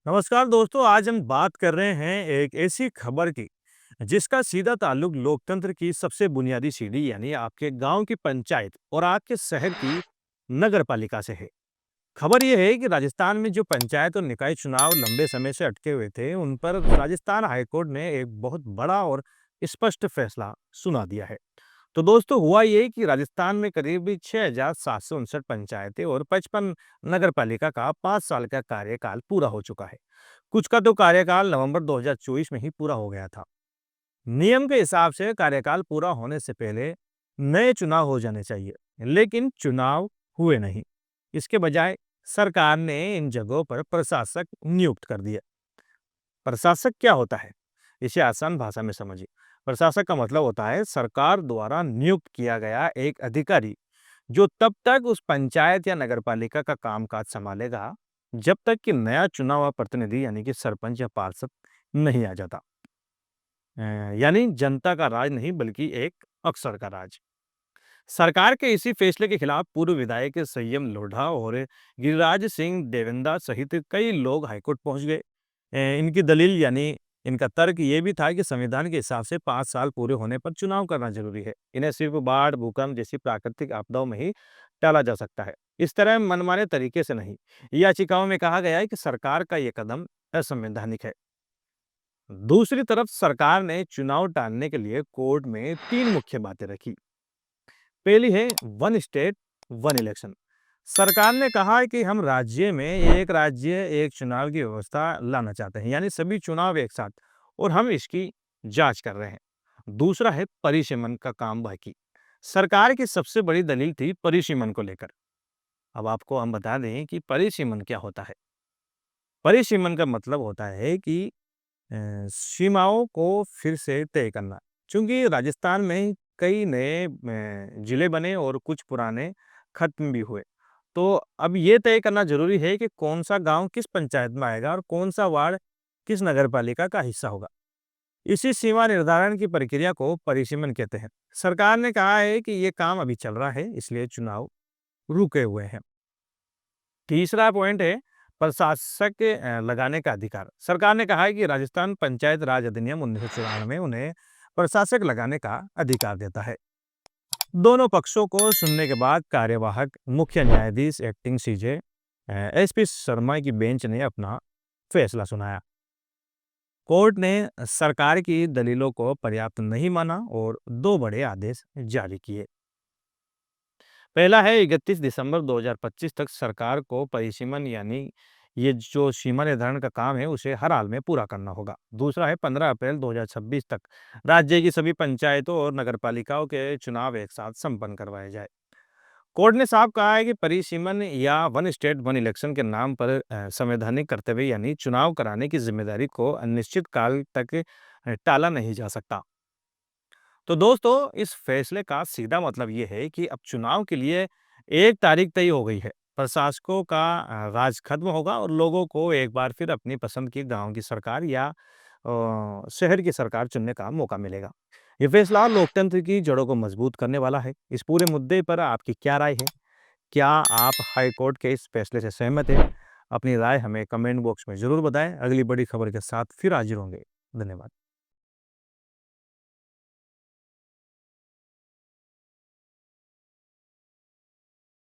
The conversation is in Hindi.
नमस्कार दोस्तों, आज हम बात कर रहे हैं एक ऐसी खबर की जिसका सीधा ताल्लुक लोकतंत्र की सबसे बुनियादी सीढ़ी यानी आपके गांव की पंचायत और आपके शहर की नगर पालिका से है। खबर यह है कि राजस्थान में जो पंचायत और निकाय चुनाव लंबे समय से अटके हुए थे, उन पर राजस्थान हाईकोर्ट ने एक बहुत बड़ा और स्पष्ट फैसला सुना दिया है। तो दोस्तों, हुआ ये कि राजस्थान में करीब 6,759 पंचायतें और 55 नगर पालिका का 5 साल का कार्यकाल पूरा हो चुका है। कुछ का तो कार्यकाल नवंबर 2024 में ही पूरा हो गया था। नियम के हिसाब से कार्यकाल पूरा होने से पहले नए चुनाव हो जाने चाहिए, लेकिन चुनाव हुए नहीं। इसके बजाय सरकार ने इन जगहों पर प्रशासक नियुक्त कर दिए। प्रशासक क्या होता है? इसे आसान भाषा में समझिए। प्रशासक का मतलब होता है सरकार द्वारा नियुक्त किया गया एक अधिकारी, जो तब तक उस पंचायत या नगरपालिका का कामकाज संभालेगा, जब तक कि नया चुना हुआ प्रतिनिधि यानी कि सरपंच या पार्षद नहीं आ जाता। यानी जनता का राज नहीं, बल्कि एक अफसर का राज। सरकार के इसी फैसले के खिलाफ पूर्व विधायक संयम लोढ़ा और गिरिराज सिंह देवेंदा सहित कई लोग हाईकोर्ट पहुंच गए। इनकी दलील यानी इनका तर्क ये भी था कि संविधान के हिसाब से 5 साल पूरे होने पर चुनाव करना जरूरी है। इन्हें सिर्फ बाढ़, भूकंप जैसी प्राकृतिक आपदाओं में ही टाला जा सकता है, इस तरह मनमाने तरीके से नहीं। याचिकाओं में कहा गया है कि सरकार का ये कदम असंवैधानिक है। दूसरी तरफ सरकार ने चुनाव टालने के लिए कोर्ट में 3 मुख्य बातें रखी। पहली है वन स्टेट वन इलेक्शन। सरकार ने कहा है कि हम राज्य में एक राज्य एक चुनाव की व्यवस्था लाना चाहते हैं, यानी सभी चुनाव एक साथ, और हम इसकी जांच कर रहे हैं। दूसरा है परिसीमन का काम बाकी। सरकार की सबसे बड़ी दलील थी परिसीमन को लेकर। अब आपको हम बता दें कि परिसीमन क्या होता है। परिसीमन का मतलब होता है कि सीमाओं को फिर से तय करना। चूंकि राजस्थान में कई नए जिले बने और कुछ पुराने खत्म भी हुए, तो अब ये तय करना जरूरी है कि कौन सा गांव किस पंचायत में आएगा और कौन सा वार्ड किस नगर पालिका का हिस्सा होगा। इसी सीमा निर्धारण की प्रक्रिया को परिसीमन कहते हैं। सरकार ने कहा है कि ये काम अभी चल रहा है, इसलिए चुनाव रुके हुए हैं। तीसरा पॉइंट है प्रशासक लगाने का अधिकार। सरकार ने कहा है कि राजस्थान पंचायत राज अधिनियम 1994 उन्हें प्रशासक लगाने का अधिकार देता है। दोनों पक्षों को सुनने के बाद कार्यवाहक मुख्य न्यायाधीश एक्टिंग सीजे एसपी शर्मा की बेंच ने अपना फैसला सुनाया। कोर्ट ने सरकार की दलीलों को पर्याप्त नहीं माना और 2 बड़े आदेश जारी किए। पहला है 31 दिसंबर 2025 तक सरकार को परिसीमन यानी ये जो सीमा निर्धारण का काम है, उसे हर हाल में पूरा करना होगा। दूसरा है 15 अप्रैल 2026 तक राज्य की सभी पंचायतों और नगरपालिकाओं के चुनाव एक साथ संपन्न करवाए जाए। कोर्ट ने साफ कहा है कि परिसीमन या वन स्टेट वन इलेक्शन के नाम पर संवैधानिक कर्तव्य यानी चुनाव कराने की जिम्मेदारी को अनिश्चित काल तक टाला नहीं जा सकता। तो दोस्तों, इस फैसले का सीधा मतलब ये है कि अब चुनाव के लिए एक तारीख तय हो गई है। प्रशासकों का राज खत्म होगा और लोगों को एक बार फिर अपनी पसंद की गांव की सरकार या शहर की सरकार चुनने का मौका मिलेगा। ये फैसला लोकतंत्र की जड़ों को मजबूत करने वाला है। इस पूरे मुद्दे पर आपकी क्या राय है? क्या आप हाई कोर्ट के इस फैसले से सहमत हैं? अपनी राय हमें कमेंट बॉक्स में जरूर बताएं। अगली बड़ी खबर के साथ फिर हाजिर होंगे। धन्यवाद।